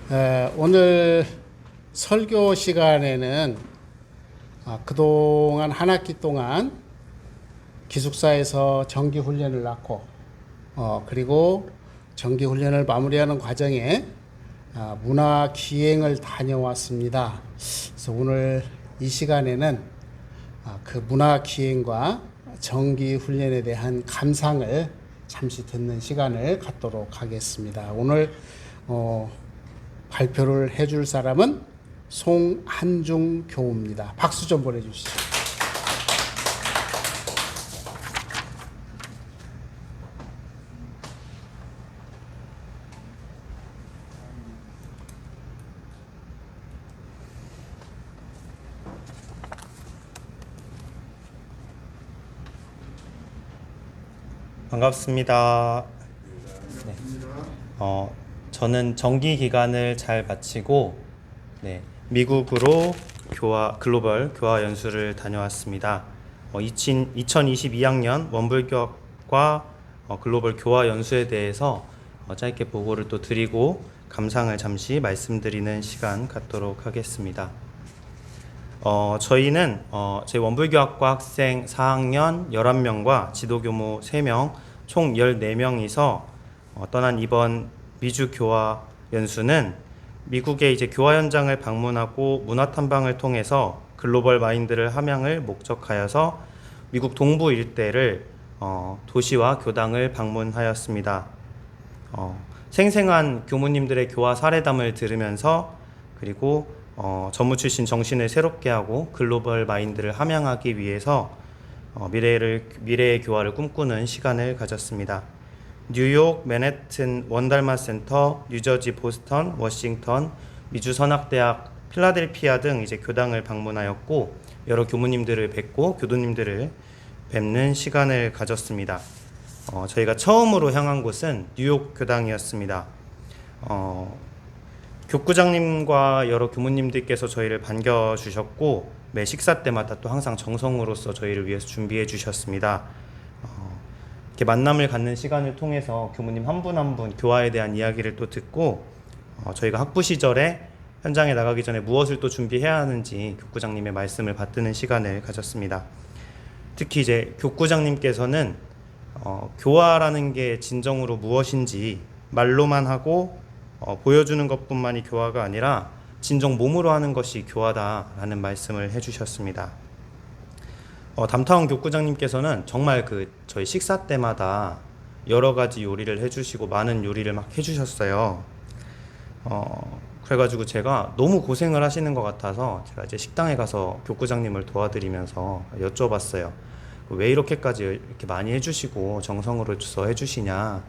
오늘 설교 시간에는 그동안 한 학기 동안 기숙사에서 정기 훈련을 낳고 그리고 정기 훈련을 마무리하는 과정에 문화 기행을 다녀왔습니다. 그래서 오늘 이 시간에는 그 문화 기행과 정기 훈련에 대한 감상을 잠시 듣는 시간을 갖도록 하겠습니다. 오늘 발표를 해줄 사람은 송한중 교우입니다. 박수 좀 보내주시죠. 반갑습니다. 네. 저는 정기 기간을 잘 마치고 미국으로 글로벌 교화 연수를 다녀왔습니다. 2022학년 원불교학과 글로벌 교화 연수에 대해서 짧게 보고를 또 드리고 감상을 잠시 말씀드리는 시간 갖도록 하겠습니다. 저희는 저희 원불교학과 학생 4학년 11명과 지도교무 3명, 총 14명이서 떠난 이번 미주 교화 연수는 미국의 이제 교화 현장을 방문하고 문화 탐방을 통해서 글로벌 마인드를 함양을 목적하여서 미국 동부 일대를 도시와 교당을 방문하였습니다. 생생한 교무님들의 교화 사례담을 들으면서 그리고 전무 출신 정신을 새롭게 하고 글로벌 마인드를 함양하기 위해서 미래의 교화를 꿈꾸는 시간을 가졌습니다. 뉴욕, 맨해튼, 원달마 센터, 뉴저지, 보스턴, 워싱턴, 미주 선악대학, 필라델피아 등 이제 교당을 방문하였고 여러 교무님들을 뵙고 교도님들을 뵙는 시간을 가졌습니다. 저희가 처음으로 향한 곳은 뉴욕 교당이었습니다. 교구장님과 여러 교무님들께서 저희를 반겨주셨고 매 식사 때마다 또 항상 정성으로서 저희를 위해서 준비해 주셨습니다. 이렇게 만남을 갖는 시간을 통해서 교무님 한 분 한 분 교화에 대한 이야기를 또 듣고 저희가 학부 시절에 현장에 나가기 전에 무엇을 또 준비해야 하는지 교구장님의 말씀을 받드는 시간을 가졌습니다. 특히 이제 교구장님께서는 교화라는 게 진정으로 무엇인지 말로만 하고 보여주는 것뿐만이 교화가 아니라 진정 몸으로 하는 것이 교화다라는 말씀을 해주셨습니다. 담타운 교구장님께서는 정말 저희 식사 때마다 여러 가지 요리를 해주시고 많은 요리를 막 해주셨어요. 그래가지고 제가 너무 고생을 하시는 것 같아서 제가 이제 식당에 가서 교구장님을 도와드리면서 여쭤봤어요. 왜 이렇게까지 이렇게 많이 해주시고 정성으로서 해주시냐.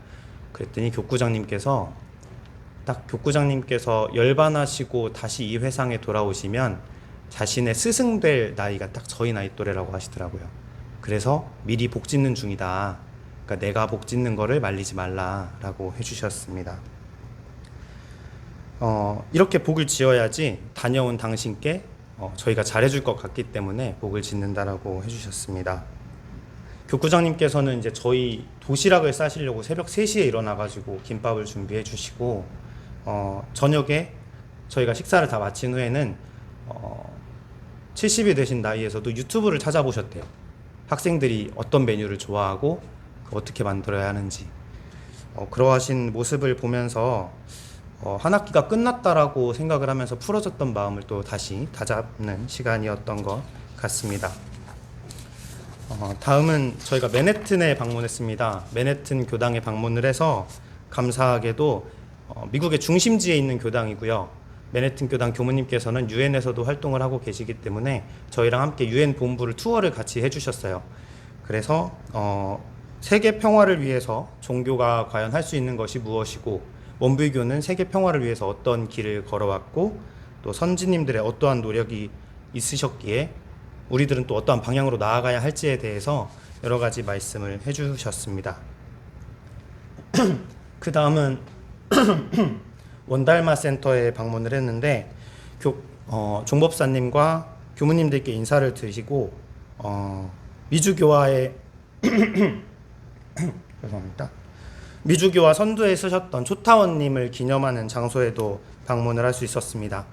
그랬더니 교구장님께서 열반하시고 다시 이 회상에 돌아오시면 자신의 스승될 나이가 딱 저희 나이 또래라고 하시더라고요. 그래서 미리 복 짓는 중이다. 그러니까 내가 복 짓는 거를 말리지 말라라고 해주셨습니다. 이렇게 복을 지어야지 다녀온 당신께 저희가 잘해줄 것 같기 때문에 복을 짓는다라고 해주셨습니다. 교구장님께서는 이제 저희 도시락을 싸시려고 새벽 3시에 일어나가지고 김밥을 준비해 주시고 저녁에 저희가 식사를 다 마친 후에는 70이 되신 나이에서도 유튜브를 찾아보셨대요. 학생들이 어떤 메뉴를 좋아하고 어떻게 만들어야 하는지 그러하신 모습을 보면서 한 학기가 끝났다라고 생각을 하면서 풀어졌던 마음을 또 다시 다잡는 시간이었던 것 같습니다. 다음은 저희가 맨해튼에 방문했습니다. 맨해튼 교당에 방문을 해서 감사하게도 미국의 중심지에 있는 교당이고요. 맨해튼 교당 교무님께서는 유엔에서도 활동을 하고 계시기 때문에 저희랑 함께 유엔 본부를 투어를 같이 해주셨어요. 그래서 세계 평화를 위해서 종교가 과연 할 수 있는 것이 무엇이고 원불교는 세계 평화를 위해서 어떤 길을 걸어왔고 또 선지님들의 어떠한 노력이 있으셨기에 우리들은 또 어떠한 방향으로 나아가야 할지에 대해서 여러 가지 말씀을 해주셨습니다. 그 다음은 원달마 센터에 방문을 했는데 종법사님과 교무님들께 인사를 드리고 미주교화의 죄송합니다. 미주교화 선두에 서셨던 초타원님을 기념하는 장소에도 방문을 할 수 있었습니다.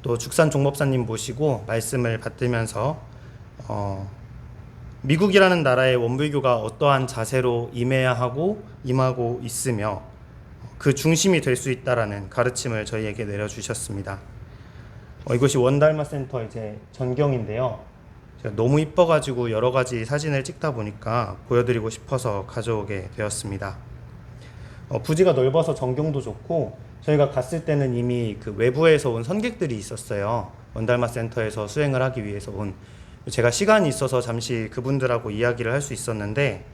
또 죽산 종법사님 모시고 말씀을 받들면서 미국이라는 나라의 원불교가 어떠한 자세로 임하고 있으며 그 중심이 될 수 있다라는 가르침을 저희에게 내려주셨습니다. 이것이 원달마 센터 이제 전경인데요. 제가 너무 이뻐가지고 여러 가지 사진을 찍다 보니까 보여드리고 싶어서 가져오게 되었습니다. 부지가 넓어서 전경도 좋고 저희가 갔을 때는 이미 그 외부에서 온 선객들이 있었어요. 원달마 센터에서 수행을 하기 위해서 온. 제가 시간이 있어서 잠시 그분들하고 이야기를 할 수 있었는데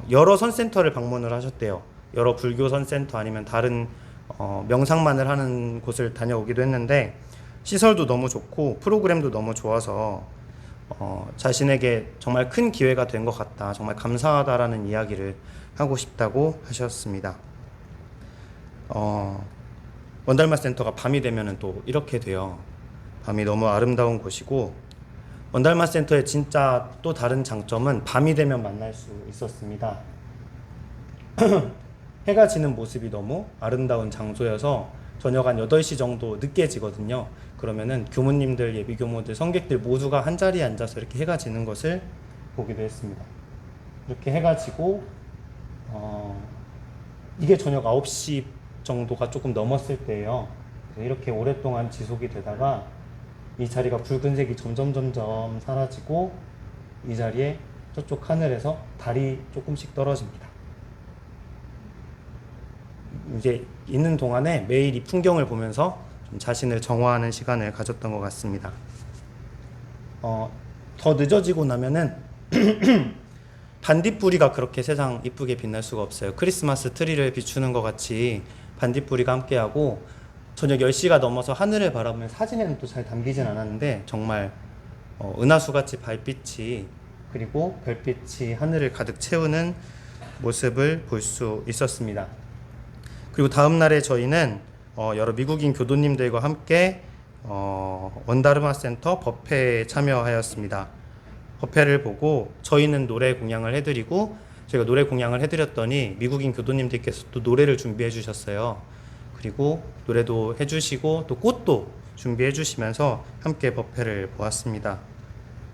여러 선센터를 방문을 하셨대요. 여러 불교 선센터 아니면 다른 명상만을 하는 곳을 다녀오기도 했는데 시설도 너무 좋고 프로그램도 너무 좋아서 자신에게 정말 큰 기회가 된 것 같다, 정말 감사하다라는 이야기를 하고 싶다고 하셨습니다. 원달마 센터가 밤이 되면은 또 이렇게 돼요. 밤이 너무 아름다운 곳이고 원달마 센터의 진짜 또 다른 장점은 밤이 되면 만날 수 있었습니다. 해가 지는 모습이 너무 아름다운 장소여서 저녁 한 8시 정도 늦게 지거든요. 그러면은 교무님들, 예비교모들, 성객들 모두가 한 자리에 앉아서 이렇게 해가 지는 것을 보기도 했습니다. 이렇게 해가 지고 이게 저녁 9시 정도가 조금 넘었을 때예요. 이렇게 오랫동안 지속이 되다가 이 자리가 붉은색이 점점 사라지고 이 자리에 저쪽 하늘에서 달이 조금씩 떨어집니다. 이제 있는 동안에 매일 이 풍경을 보면서 좀 자신을 정화하는 시간을 가졌던 것 같습니다. 더 늦어지고 나면은 반딧불이가 그렇게 세상 이쁘게 빛날 수가 없어요. 크리스마스 트리를 비추는 것 같이 반딧불이가 함께하고 저녁 10시가 넘어서 하늘을 바라보면 사진에는 또 잘 담기진 않았는데 정말 은하수같이 달빛이 그리고 별빛이 하늘을 가득 채우는 모습을 볼 수 있었습니다. 그리고 다음 날에 저희는 여러 미국인 교도님들과 함께 원다르마 센터 법회에 참여하였습니다. 법회를 보고 저희는 노래 공양을 해드리고 저희가 노래 공양을 해드렸더니 미국인 교도님들께서 또 노래를 준비해 주셨어요. 그리고 노래도 해주시고 또 꽃도 준비해 주시면서 함께 법회를 보았습니다.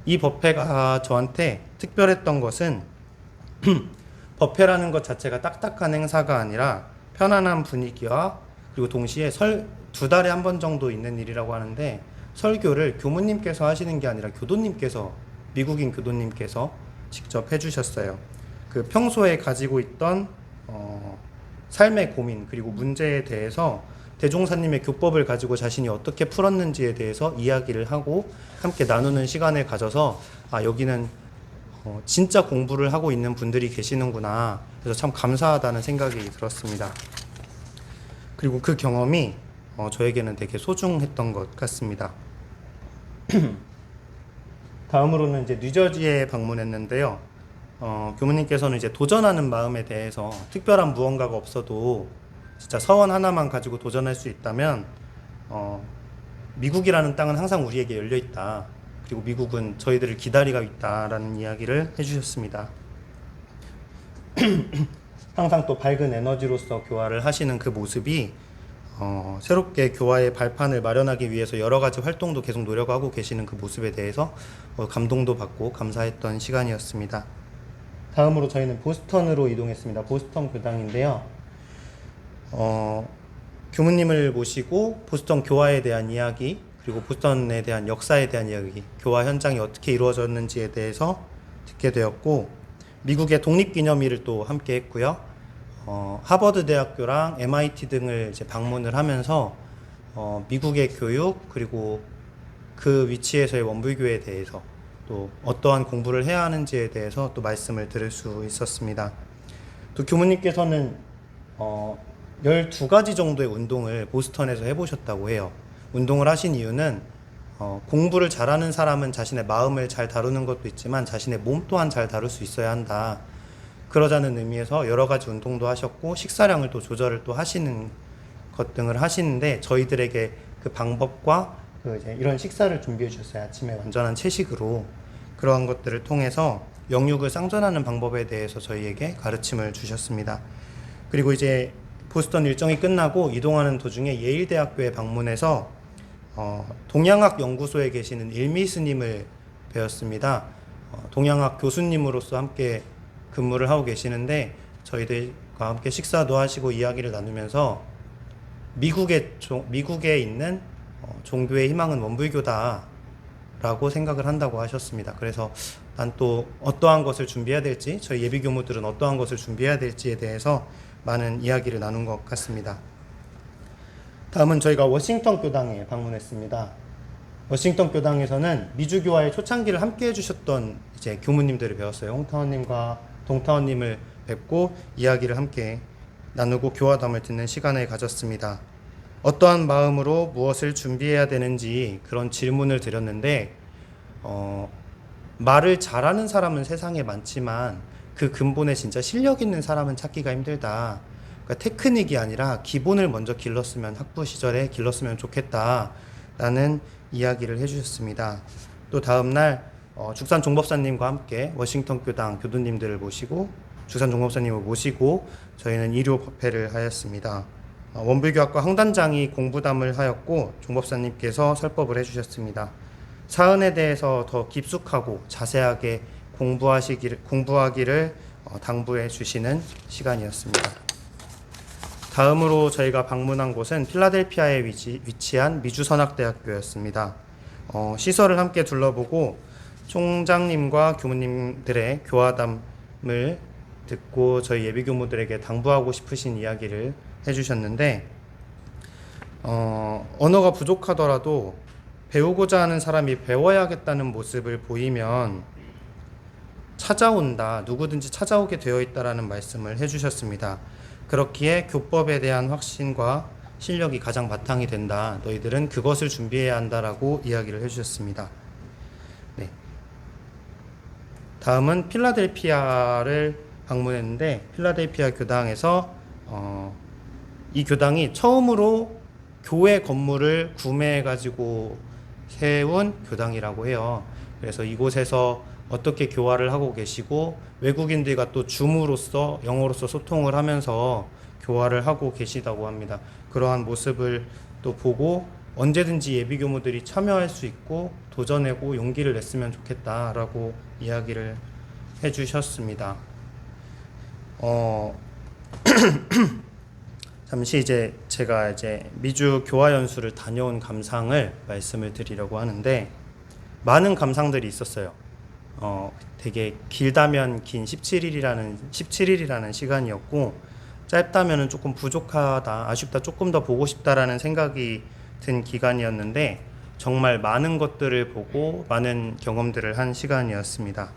이 법회가 저한테 특별했던 것은 법회라는 것 자체가 딱딱한 행사가 아니라 편안한 분위기와 그리고 동시에 2달에 한 번 정도 있는 일이라고 하는데 설교를 교무님께서 하시는 게 아니라 미국인 교도님께서 직접 해주셨어요. 그 평소에 가지고 있던 삶의 고민 그리고 문제에 대해서 대종사님의 교법을 가지고 자신이 어떻게 풀었는지에 대해서 이야기를 하고 함께 나누는 시간을 가져서 여기는 진짜 공부를 하고 있는 분들이 계시는구나. 그래서 참 감사하다는 생각이 들었습니다. 그리고 그 경험이 저에게는 되게 소중했던 것 같습니다. 다음으로는 이제 뉴저지에 방문했는데요. 교무님께서는 이제 도전하는 마음에 대해서 특별한 무언가가 없어도 진짜 서원 하나만 가지고 도전할 수 있다면 미국이라는 땅은 항상 우리에게 열려 있다. 그리고 미국은 저희들을 기다리고 있다라는 이야기를 해주셨습니다. 항상 또 밝은 에너지로서 교화를 하시는 그 모습이 새롭게 교화의 발판을 마련하기 위해서 여러 가지 활동도 계속 노력하고 계시는 그 모습에 대해서 감동도 받고 감사했던 시간이었습니다. 다음으로 저희는 보스턴으로 이동했습니다. 보스턴 교당인데요. 교무님을 모시고 보스턴 교화에 대한 이야기 그리고 보스턴에 대한 역사에 대한 이야기, 교화 현장이 어떻게 이루어졌는지에 대해서 듣게 되었고 미국의 독립기념일을 또 함께 했고요. 하버드 대학교랑 MIT 등을 이제 방문을 하면서 미국의 교육 그리고 그 위치에서의 원불교에 대해서 또 어떠한 공부를 해야 하는지에 대해서 또 말씀을 들을 수 있었습니다. 또 교무님께서는 12가지 정도의 운동을 보스턴에서 해보셨다고 해요. 운동을 하신 이유는 공부를 잘하는 사람은 자신의 마음을 잘 다루는 것도 있지만 자신의 몸 또한 잘 다룰 수 있어야 한다. 그러자는 의미에서 여러 가지 운동도 하셨고 식사량을 또 조절을 또 하시는 것 등을 하시는데 저희들에게 그 방법과 이제 이런 식사를 준비해 주셨어요. 아침에 완전한 채식으로 그러한 것들을 통해서 영육을 쌍전하는 방법에 대해서 저희에게 가르침을 주셨습니다. 그리고 이제 보스턴 일정이 끝나고 이동하는 도중에 예일대학교에 방문해서 동양학 연구소에 계시는 일미 스님을 배웠습니다. 동양학 교수님으로서 함께 근무를 하고 계시는데 저희들과 함께 식사도 하시고 이야기를 나누면서 미국에 있는 종교의 희망은 원불교다라고 생각을 한다고 하셨습니다. 그래서 난 또 어떠한 것을 준비해야 될지, 저희 예비교무들은 어떠한 것을 준비해야 될지에 대해서 많은 이야기를 나눈 것 같습니다. 다음은 저희가 워싱턴 교당에 방문했습니다. 워싱턴 교당에서는 미주교와의 초창기를 함께 해주셨던 이제 교무님들을 배웠어요. 홍타원님과 동타원님을 뵙고 이야기를 함께 나누고 교화담을 듣는 시간을 가졌습니다. 어떠한 마음으로 무엇을 준비해야 되는지 그런 질문을 드렸는데 말을 잘하는 사람은 세상에 많지만 그 근본에 진짜 실력 있는 사람은 찾기가 힘들다. 그러니까 테크닉이 아니라 기본을 먼저 길렀으면, 학부 시절에 길렀으면 좋겠다라는 이야기를 해주셨습니다. 또 다음날 죽산 종법사님과 함께 워싱턴 교당 교도님들을 모시고 죽산 종법사님을 모시고 저희는 일요 법회를 하였습니다. 원불교학과 황단장이 공부담을 하였고 종법사님께서 설법을 해주셨습니다. 사은에 대해서 더 깊숙하고 자세하게 공부하기를 당부해 주시는 시간이었습니다. 다음으로 저희가 방문한 곳은 필라델피아에 위치한 미주선악대학교였습니다. 시설을 함께 둘러보고 총장님과 교무님들의 교화담을 듣고 저희 예비교무들에게 당부하고 싶으신 이야기를 해주셨는데 언어가 부족하더라도 배우고자 하는 사람이 배워야겠다는 모습을 보이면 찾아온다, 누구든지 찾아오게 되어 있다라는 말씀을 해주셨습니다. 그렇기에 교법에 대한 확신과 실력이 가장 바탕이 된다. 너희들은 그것을 준비해야 한다라고 이야기를 해주셨습니다. 네. 다음은 필라델피아를 방문했는데 필라델피아 교당에서 이 교당이 처음으로 교회 건물을 구매해가지고 세운 교당이라고 해요. 그래서 이곳에서 어떻게 교화를 하고 계시고 외국인들과 또 줌으로써 영어로서 소통을 하면서 교화를 하고 계시다고 합니다. 그러한 모습을 또 보고 언제든지 예비교무들이 참여할 수 있고 도전하고 용기를 냈으면 좋겠다라고 이야기를 해주셨습니다. 잠시 제가 미주 교화 연수를 다녀온 감상을 말씀을 드리려고 하는데 많은 감상들이 있었어요. 되게 길다면 긴 17일이라는 시간이었고 짧다면은 조금 부족하다, 아쉽다, 조금 더 보고 싶다라는 생각이 든 기간이었는데 정말 많은 것들을 보고 많은 경험들을 한 시간이었습니다.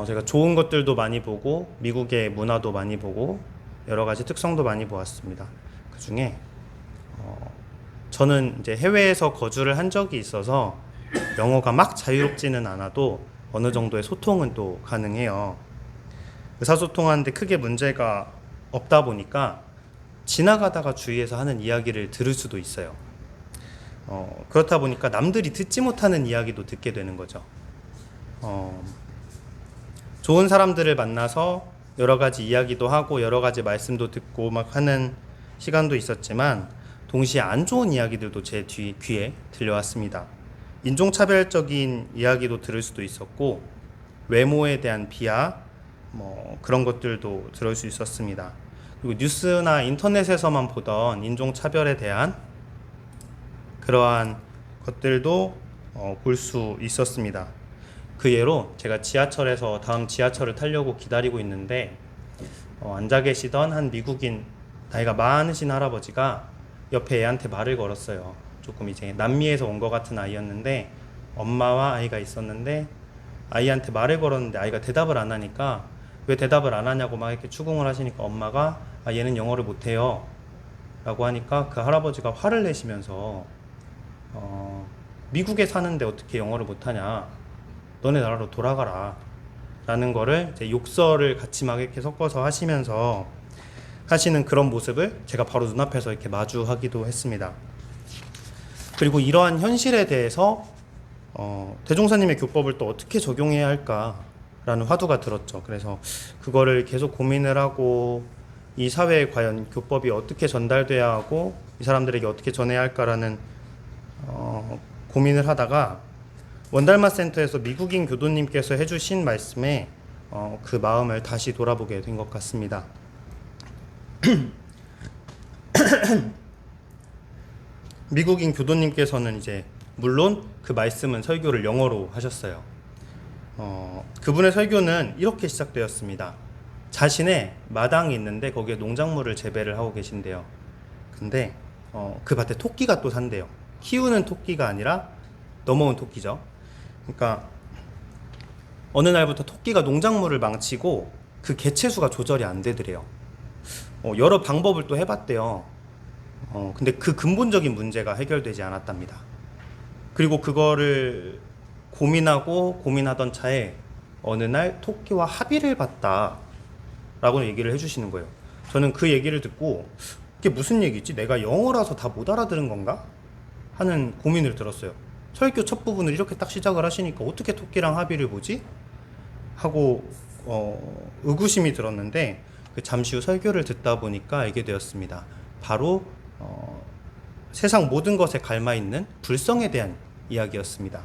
제가 좋은 것들도 많이 보고 미국의 문화도 많이 보고 여러 가지 특성도 많이 보았습니다. 그 중에 저는 이제 해외에서 거주를 한 적이 있어서 영어가 막 자유롭지는 않아도 어느 정도의 소통은 또 가능해요. 의사소통하는데 크게 문제가 없다 보니까 지나가다가 주위에서 하는 이야기를 들을 수도 있어요. 그렇다 보니까 남들이 듣지 못하는 이야기도 듣게 되는 거죠. 좋은 사람들을 만나서 여러 가지 이야기도 하고 여러 가지 말씀도 듣고 막 하는 시간도 있었지만 동시에 안 좋은 이야기들도 제 귀에 들려왔습니다. 인종차별적인 이야기도 들을 수도 있었고 외모에 대한 비하 그런 것들도 들을 수 있었습니다. 그리고 뉴스나 인터넷에서만 보던 인종차별에 대한 그러한 것들도 볼 수 있었습니다. 그 예로 제가 지하철에서 다음 지하철을 타려고 기다리고 있는데 앉아 계시던 한 미국인 나이가 많으신 할아버지가 옆에 애한테 말을 걸었어요. 조금 이제 남미에서 온 것 같은 아이였는데 엄마와 아이가 있었는데 아이한테 말을 걸었는데 아이가 대답을 안 하니까 왜 대답을 안 하냐고 막 이렇게 추궁을 하시니까 엄마가 얘는 영어를 못해요 라고 하니까 그 할아버지가 화를 내시면서 미국에 사는데 어떻게 영어를 못하냐, 너네 나라로 돌아가라 라는 거를 이제 욕설을 같이 막 이렇게 섞어서 하시면서 하시는 그런 모습을 제가 바로 눈앞에서 이렇게 마주하기도 했습니다. 그리고 이러한 현실에 대해서 대종사님의 교법을 또 어떻게 적용해야 할까라는 화두가 들었죠. 그래서 그거를 계속 고민을 하고 이 사회에 과연 교법이 어떻게 전달돼야 하고 이 사람들에게 어떻게 전해야 할까라는 고민을 하다가 원달마 센터에서 미국인 교도님께서 해주신 말씀에 그 마음을 다시 돌아보게 된 것 같습니다. 미국인 교도님께서는 이제 물론 그 말씀은 설교를 영어로 하셨어요. 그분의 설교는 이렇게 시작되었습니다. 자신의 마당이 있는데 거기에 농작물을 재배를 하고 계신데요. 근데 그 밭에 토끼가 또 산대요. 키우는 토끼가 아니라 넘어온 토끼죠. 그러니까 어느 날부터 토끼가 농작물을 망치고 그 개체수가 조절이 안 되더래요. 여러 방법을 또 해봤대요. 근데 그 근본적인 문제가 해결되지 않았답니다. 그리고 그거를 고민하던 차에 어느 날 토끼와 합의를 봤다라고 얘기를 해주시는 거예요. 저는 그 얘기를 듣고 이게 무슨 얘기지? 내가 영어라서 다 못 알아들은 건가? 하는 고민을 들었어요. 설교 첫 부분을 이렇게 딱 시작을 하시니까 어떻게 토끼랑 합의를 보지? 하고 의구심이 들었는데 잠시 후 설교를 듣다 보니까 알게 되었습니다. 바로 세상 모든 것에 갈마있는 불성에 대한 이야기였습니다.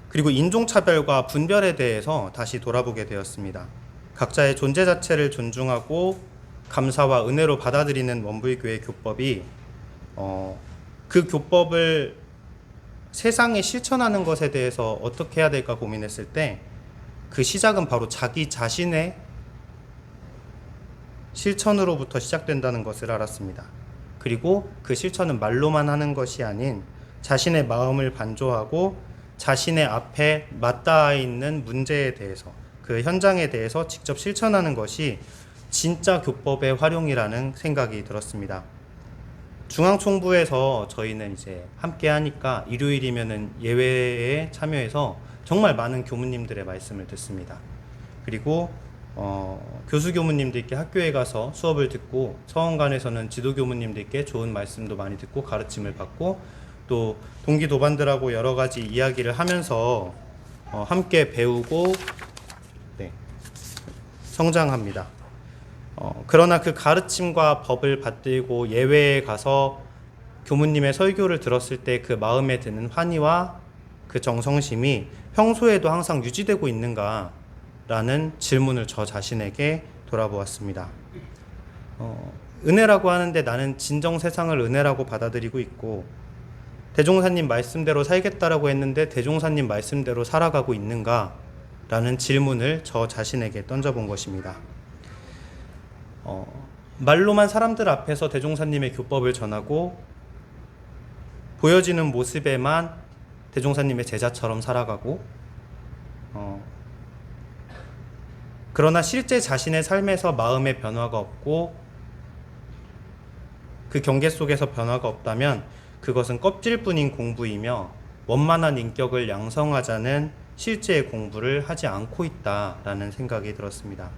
그리고 인종차별과 분별에 대해서 다시 돌아보게 되었습니다. 각자의 존재 자체를 존중하고 감사와 은혜로 받아들이는 원불교의 교법이 그 교법을 세상에 실천하는 것에 대해서 어떻게 해야 될까 고민했을 때 그 시작은 바로 자기 자신의 실천으로부터 시작된다는 것을 알았습니다. 그리고 그 실천은 말로만 하는 것이 아닌 자신의 마음을 반조하고 자신의 앞에 맞닿아 있는 문제에 대해서 그 현장에 대해서 직접 실천하는 것이 진짜 교법의 활용이라는 생각이 들었습니다. 중앙총부에서 저희는 이제 함께 하니까 일요일이면은 예외에 참여해서 정말 많은 교무님들의 말씀을 듣습니다. 그리고 교수 교무님들께 학교에 가서 수업을 듣고 서원관에서는 지도 교무님들께 좋은 말씀도 많이 듣고 가르침을 받고 또 동기 도반들하고 여러 가지 이야기를 하면서 함께 배우고 성장합니다. 그러나 그 가르침과 법을 받들고 예외에 가서 교무님의 설교를 들었을 때 그 마음에 드는 환희와 그 정성심이 평소에도 항상 유지되고 있는가? 라는 질문을 저 자신에게 돌아보았습니다. 은혜라고 하는데 나는 진정 세상을 은혜라고 받아들이고 있고 대종사님 말씀대로 살겠다라고 했는데 대종사님 말씀대로 살아가고 있는가? 라는 질문을 저 자신에게 던져본 것입니다. 말로만 사람들 앞에서 대종사님의 교법을 전하고 보여지는 모습에만 대종사님의 제자처럼 살아가고 그러나 실제 자신의 삶에서 마음의 변화가 없고 그 경계 속에서 변화가 없다면 그것은 껍질뿐인 공부이며 원만한 인격을 양성하자는 실제의 공부를 하지 않고 있다라는 생각이 들었습니다.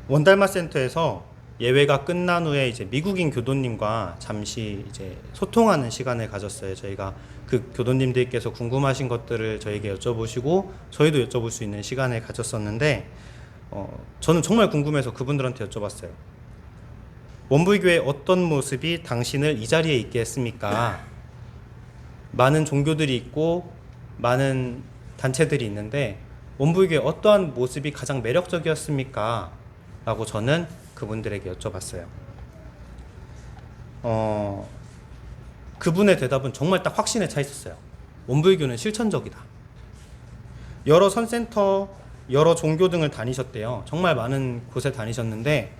원달마 센터에서 예외가 끝난 후에 이제 미국인 교도님과 잠시 이제 소통하는 시간을 가졌어요. 저희가 그 교도님들께서 궁금하신 것들을 저에게 여쭤보시고 저희도 여쭤볼 수 있는 시간을 가졌었는데 저는 정말 궁금해서 그분들한테 여쭤봤어요. 원불교의 어떤 모습이 당신을 이 자리에 있게 했습니까? 많은 종교들이 있고 많은 단체들이 있는데 원불교의 어떠한 모습이 가장 매력적이었습니까? 라고 저는 그분들에게 여쭤봤어요. 그분의 대답은 정말 딱 확신에 차 있었어요. 원불교는 실천적이다. 여러 선센터, 여러 종교 등을 다니셨대요. 정말 많은 곳에 다니셨는데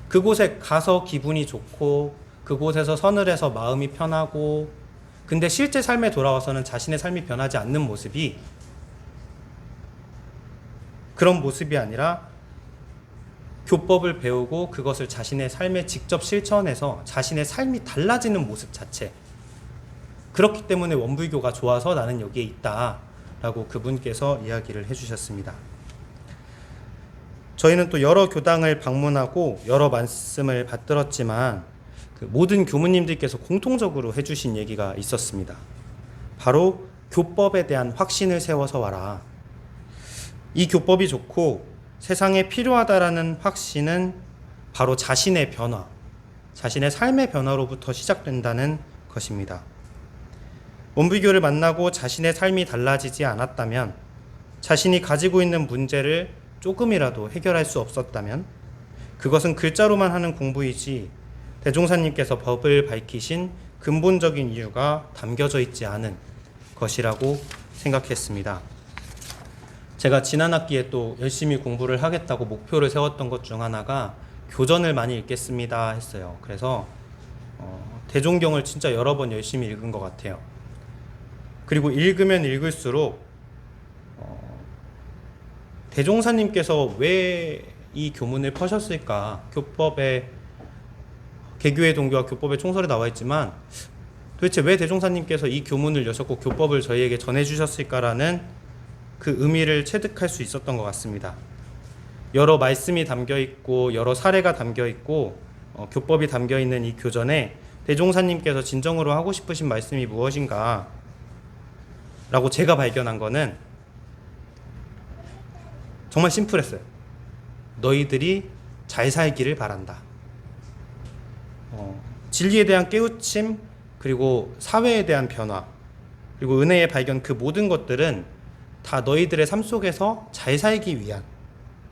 그곳에 가서 기분이 좋고 그곳에서 서늘해서 마음이 편하고 근데 실제 삶에 돌아와서는 자신의 삶이 변하지 않는 모습이 그런 모습이 아니라 교법을 배우고 그것을 자신의 삶에 직접 실천해서 자신의 삶이 달라지는 모습 자체 그렇기 때문에 원불교가 좋아서 나는 여기에 있다 라고 그분께서 이야기를 해주셨습니다. 저희는 또 여러 교당을 방문하고 여러 말씀을 받들었지만 그 모든 교무님들께서 공통적으로 해주신 얘기가 있었습니다. 바로 교법에 대한 확신을 세워서 와라. 이 교법이 좋고 세상에 필요하다라는 확신은 바로 자신의 변화, 자신의 삶의 변화로부터 시작된다는 것입니다. 원불교를 만나고 자신의 삶이 달라지지 않았다면, 자신이 가지고 있는 문제를 조금이라도 해결할 수 없었다면, 그것은 글자로만 하는 공부이지 대종사님께서 법을 밝히신 근본적인 이유가 담겨져 있지 않은 것이라고 생각했습니다. 제가 지난 학기에 또 열심히 공부를 하겠다고 목표를 세웠던 것 중 하나가 교전을 많이 읽겠습니다 했어요. 그래서 대종경을 진짜 여러 번 열심히 읽은 것 같아요. 그리고 읽으면 읽을수록 대종사님께서 왜 이 교문을 퍼셨을까? 교법에, 개교의 동교와 교법의 총설에 나와 있지만 도대체 왜 대종사님께서 이 교문을 여셨고 교법을 저희에게 전해주셨을까라는 그 의미를 체득할 수 있었던 것 같습니다. 여러 말씀이 담겨 있고 여러 사례가 담겨 있고 교법이 담겨 있는 이 교전에 대종사님께서 진정으로 하고 싶으신 말씀이 무엇인가 라고 제가 발견한 거는 정말 심플했어요. 너희들이 잘 살기를 바란다. 진리에 대한 깨우침, 그리고 사회에 대한 변화, 그리고 은혜의 발견, 그 모든 것들은 다 너희들의 삶 속에서 잘 살기 위한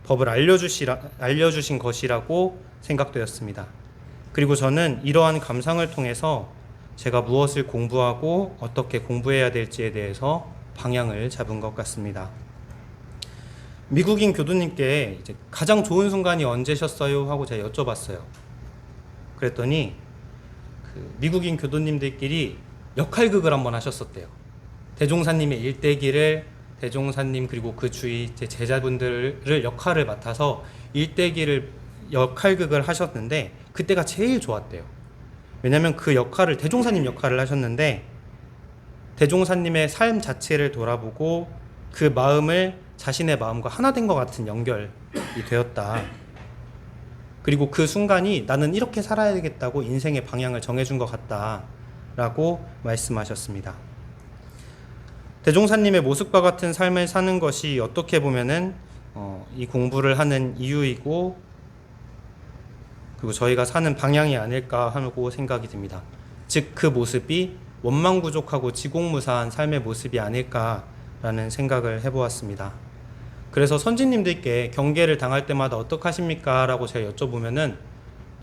법을 알려주신 것이라고 생각되었습니다. 그리고 저는 이러한 감상을 통해서 제가 무엇을 공부하고 어떻게 공부해야 될지에 대해서 방향을 잡은 것 같습니다. 미국인 교도님께 이제 가장 좋은 순간이 언제셨어요? 하고 제가 여쭤봤어요. 그랬더니 그 미국인 교도님들끼리 역할극을 한번 하셨었대요. 대종사님의 일대기를 대종사님 그리고 그 주위 제자분들을 역할을 맡아서 일대기를 역할극을 하셨는데 그때가 제일 좋았대요. 왜냐하면 그 역할을 대종사님 역할을 하셨는데 대종사님의 삶 자체를 돌아보고 그 마음을 자신의 마음과 하나 된 것 같은 연결이 되었다. 그리고 그 순간이 나는 이렇게 살아야 되겠다고 인생의 방향을 정해준 것 같다라고 말씀하셨습니다. 대종사님의 모습과 같은 삶을 사는 것이 어떻게 보면은 이 공부를 하는 이유이고 그리고 저희가 사는 방향이 아닐까 하고 생각이 듭니다. 즉 그 모습이 원망부족하고 지공무사한 삶의 모습이 아닐까라는 생각을 해보았습니다. 그래서 선지님들께 경계를 당할 때마다 어떡하십니까? 라고 제가 여쭤보면은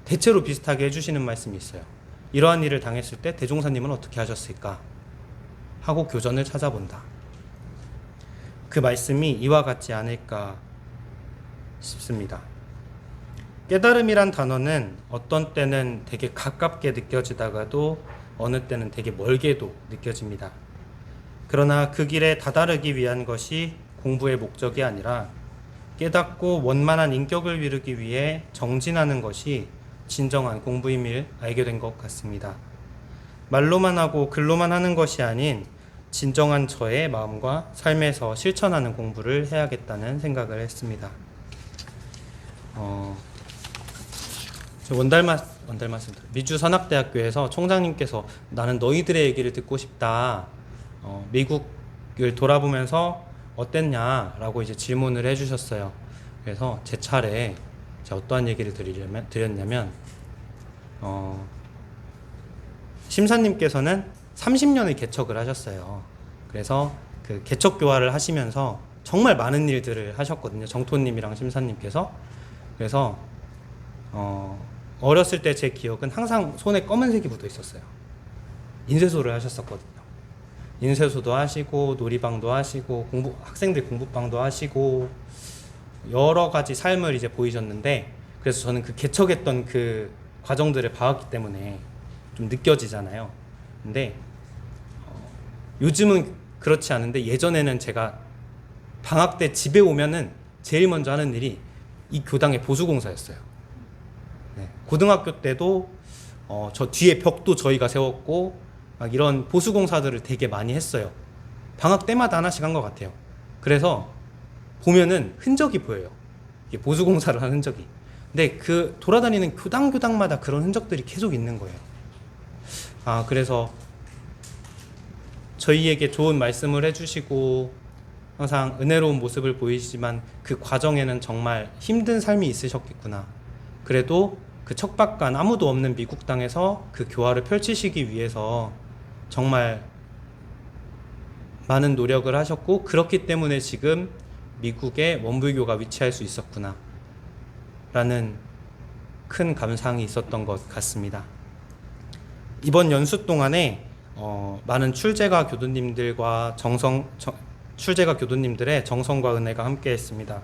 대체로 비슷하게 해주시는 말씀이 있어요. 이러한 일을 당했을 때 대종사님은 어떻게 하셨을까? 하고 교전을 찾아본다. 그 말씀이 이와 같지 않을까 싶습니다. 깨달음이란 단어는 어떤 때는 되게 가깝게 느껴지다가도 어느 때는 되게 멀게도 느껴집니다. 그러나 그 길에 다다르기 위한 것이 공부의 목적이 아니라 깨닫고 원만한 인격을 이루기 위해 정진하는 것이 진정한 공부임을 알게 된 것 같습니다. 말로만 하고 글로만 하는 것이 아닌 진정한 저의 마음과 삶에서 실천하는 공부를 해야겠다는 생각을 했습니다. 미주 선악대학교에서 총장님께서 나는 너희들의 얘기를 듣고 싶다. 미국을 돌아보면서 어땠냐라고 이제 질문을 해주셨어요. 그래서 제 차례에 제가 어떠한 얘기를 드렸냐면 심사님께서는 30년의 개척을 하셨어요. 그래서 그 개척 교화를 하시면서 정말 많은 일들을 하셨거든요. 정토님이랑 심사님께서. 그래서 어렸을 때 제 기억은 항상 손에 검은색이 묻어 있었어요. 인쇄소를 하셨었거든요. 인쇄소도 하시고 놀이방도 하시고 학생들 공부방도 하시고 여러 가지 삶을 이제 보이셨는데, 그래서 저는 그 개척했던 그 과정들을 봐왔기 때문에 좀 느껴지잖아요. 근데 요즘은 그렇지 않은데 예전에는 제가 방학 때 집에 오면은 제일 먼저 하는 일이 이 교당의 보수공사였어요. 네. 고등학교 때도 저 뒤에 벽도 저희가 세웠고 막 이런 보수공사들을 되게 많이 했어요. 방학 때마다 하나씩 한 것 같아요. 그래서 보면은 흔적이 보여요. 이게 보수공사를 한 흔적이. 근데 그 돌아다니는 교당마다 그런 흔적들이 계속 있는 거예요. 그래서 저희에게 좋은 말씀을 해주시고 항상 은혜로운 모습을 보이시지만 그 과정에는 정말 힘든 삶이 있으셨겠구나. 그래도 그 척박한 아무도 없는 미국 땅에서 그 교화를 펼치시기 위해서 정말 많은 노력을 하셨고, 그렇기 때문에 지금 미국에 원불교가 위치할 수 있었구나 라는 큰 감상이 있었던 것 같습니다. 이번 연수 동안에 많은 출제가 교도님들의 정성과 은혜가 함께했습니다.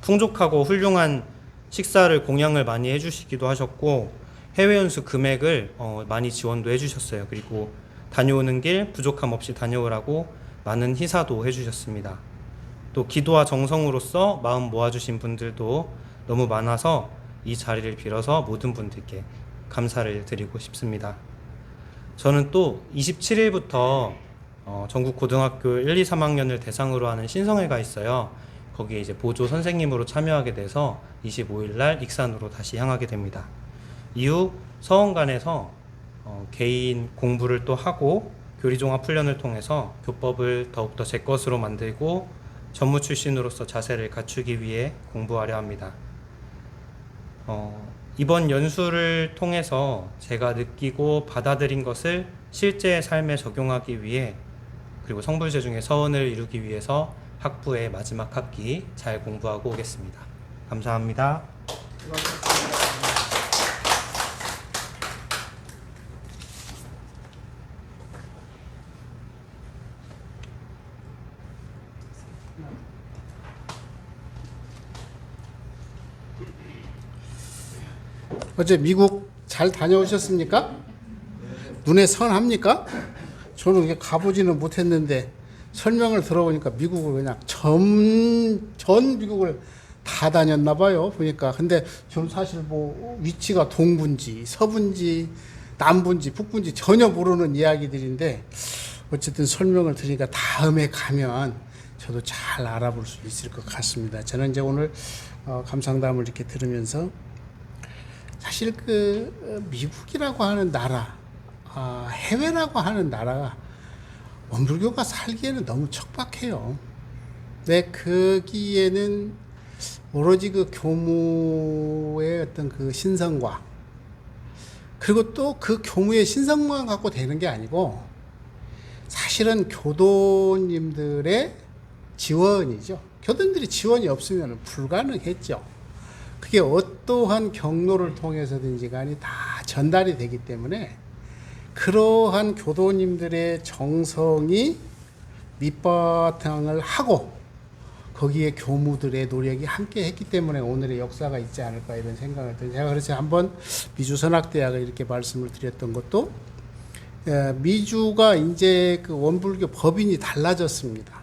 풍족하고 훌륭한 식사를 공양을 많이 해주시기도 하셨고, 해외 연수 금액을 많이 지원도 해주셨어요. 그리고 다녀오는 길 부족함 없이 다녀오라고 많은 희사도 해주셨습니다. 또 기도와 정성으로서 마음 모아주신 분들도 너무 많아서 이 자리를 빌어서 모든 분들께 감사를 드리고 싶습니다. 저는 또 27일부터 전국 고등학교 1, 2, 3학년을 대상으로 하는 신성회가 있어요. 거기에 이제 보조 선생님으로 참여하게 돼서 25일 날 익산으로 다시 향하게 됩니다. 이후 서원관에서 개인 공부를 또 하고 교리종합훈련을 통해서 교법을 더욱더 제 것으로 만들고 전무 출신으로서 자세를 갖추기 위해 공부하려 합니다. 이번 연수를 통해서 제가 느끼고 받아들인 것을 실제 삶에 적용하기 위해, 그리고 성불제 중에 서원을 이루기 위해서 학부의 마지막 학기 잘 공부하고 오겠습니다. 감사합니다. 어제 미국 잘 다녀오셨습니까? 눈에 선합니까? 저는 이게 가보지는 못했는데 설명을 들어보니까 미국을 그냥 전 미국을 다 다녔나 봐요. 보니까. 근데 저는 사실 뭐 위치가 동부인지 서부인지 남부인지 북부인지 전혀 모르는 이야기들인데, 어쨌든 설명을 들으니까 다음에 가면 저도 잘 알아볼 수 있을 것 같습니다. 저는 이제 오늘 감상담을 이렇게 들으면서 사실 그 미국이라고 하는 나라, 해외라고 하는 나라가 원불교가 살기에는 너무 척박해요. 근데 거기에는 오로지 그 교무의 어떤 그 신성과, 그리고 또 그 교무의 신성만 갖고 되는 게 아니고 사실은 교도님들의 지원이죠. 교도님들이 지원이 없으면 불가능했죠. 그게 어떠한 경로를 통해서든지 간에 다 전달이 되기 때문에 그러한 교도님들의 정성이 밑바탕을 하고 거기에 교무들의 노력이 함께 했기 때문에 오늘의 역사가 있지 않을까 이런 생각을 듭니다. 제가 그래서 한번 미주선학대학을 이렇게 말씀을 드렸던 것도, 미주가 이제 그 원불교 법인이 달라졌습니다.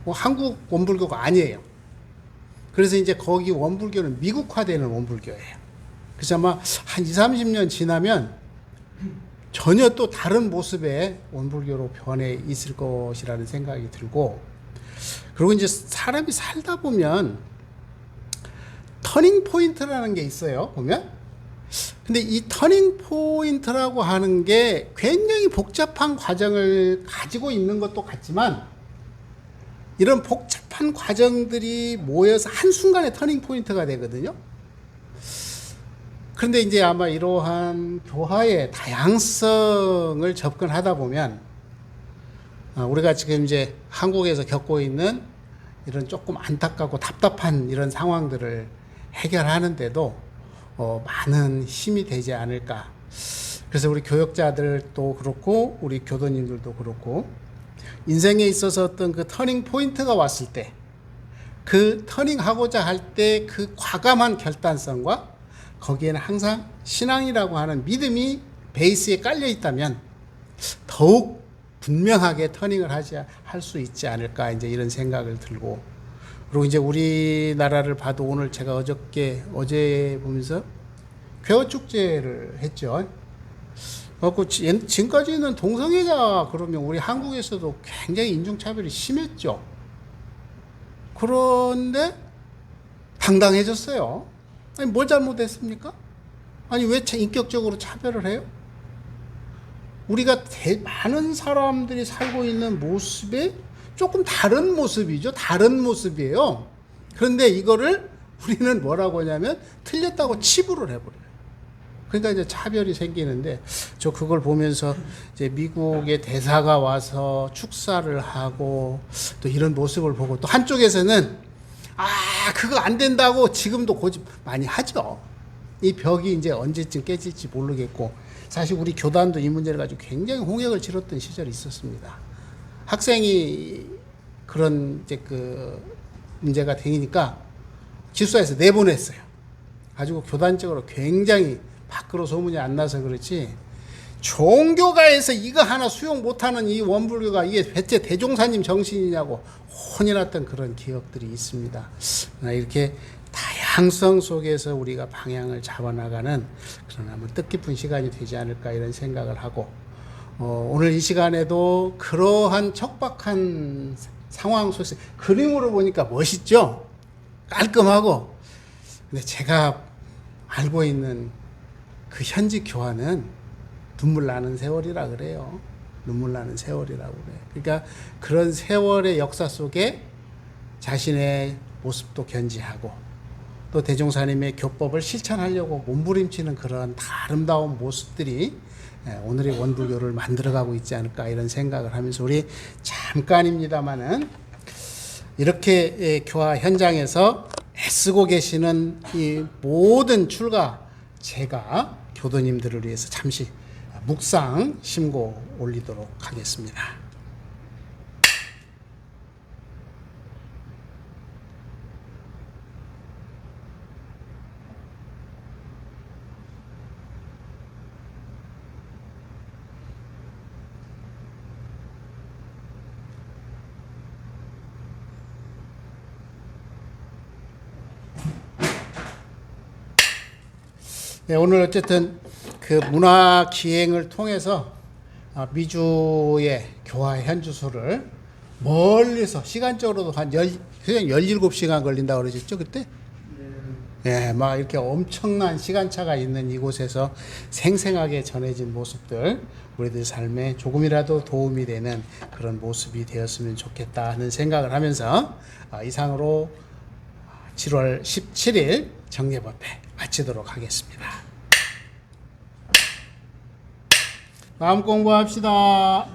한국 원불교가 아니에요. 그래서 이제 거기 원불교는 미국화되는 원불교예요. 그래서 아마 한 20, 30년 지나면 전혀 또 다른 모습의 원불교로 변해 있을 것이라는 생각이 들고, 그리고 이제 사람이 살다 보면 터닝 포인트라는 게 있어요. 보면. 근데 이 터닝 포인트라고 하는 게 굉장히 복잡한 과정을 가지고 있는 것도 같지만, 이런 복잡한 과정들이 모여서 한순간에 터닝 포인트가 되거든요. 그런데 이제 아마 이러한 교화의 다양성을 접근하다 보면, 우리가 지금 이제 한국에서 겪고 있는 이런 조금 안타깝고 답답한 이런 상황들을 해결하는데도 많은 힘이 되지 않을까. 그래서 우리 교역자들도 그렇고 우리 교도님들도 그렇고 인생에 있어서 어떤 그 터닝 포인트가 왔을 때, 그 터닝하고자 할 때 그 과감한 결단성과 거기에는 항상 신앙이라고 하는 믿음이 베이스에 깔려 있다면 더욱 분명하게 터닝을 할 수 있지 않을까, 이제 이런 생각을 들고, 그리고 이제 우리나라를 봐도 오늘 제가 어제 보면서 쾌어 축제를 했죠. 지금까지는 동성애자 그러면 우리 한국에서도 굉장히 인종차별이 심했죠. 그런데 당당해졌어요. 아니, 뭘 잘못했습니까? 아니, 왜 인격적으로 차별을 해요? 우리가 많은 사람들이 살고 있는 모습에 조금 다른 모습이죠. 다른 모습이에요. 그런데 이거를 우리는 뭐라고 하냐면 틀렸다고 치부를 해버려요. 그러니까 이제 차별이 생기는데, 저 그걸 보면서 이제 미국의 대사가 와서 축사를 하고 또 이런 모습을 보고, 또 한쪽에서는 그거 안 된다고 지금도 고집 많이 하죠. 이 벽이 이제 언제쯤 깨질지 모르겠고, 사실 우리 교단도 이 문제를 가지고 굉장히 홍역을 치렀던 시절이 있었습니다. 학생이 그런 이제 그 문제가 생기니까 기숙사에서 내보냈어요. 가지고 교단적으로 굉장히 밖으로 소문이 안 나서 그렇지, 종교가에서 이거 하나 수용 못하는 이 원불교가 이게 대체 대종사님 정신이냐고 혼이 났던 그런 기억들이 있습니다. 이렇게 다양성 속에서 우리가 방향을 잡아나가는 그런 한번 뜻깊은 시간이 되지 않을까 이런 생각을 하고, 오늘 이 시간에도 그러한 척박한 상황 속에서 그림으로 보니까 멋있죠? 깔끔하고. 근데 제가 알고 있는 그 현지 교화는 눈물 나는 세월이라 그래요. 눈물 나는 세월이라고 그래요. 그러니까 그런 세월의 역사 속에 자신의 모습도 견지하고, 또 대종사님의 교법을 실천하려고 몸부림치는 그런 아름다운 모습들이 오늘의 원불교를 만들어가고 있지 않을까 이런 생각을 하면서, 우리 잠깐입니다마는 이렇게 교화 현장에서 애쓰고 계시는 이 모든 출가 제가 교도님들을 위해서 잠시 묵상 심고 올리도록 하겠습니다. 네, 오늘 어쨌든 그 문화 기행을 통해서 미주의 교화 현주소를 멀리서, 시간적으로도 한 그냥 17시간 걸린다고 그러셨죠, 그때? 예, 막 이렇게 엄청난 시간차가 있는 이곳에서 생생하게 전해진 모습들, 우리들 삶에 조금이라도 도움이 되는 그런 모습이 되었으면 좋겠다 하는 생각을 하면서, 이상으로 7월 17일 정례법회 마치도록 하겠습니다. 마음 공부합시다.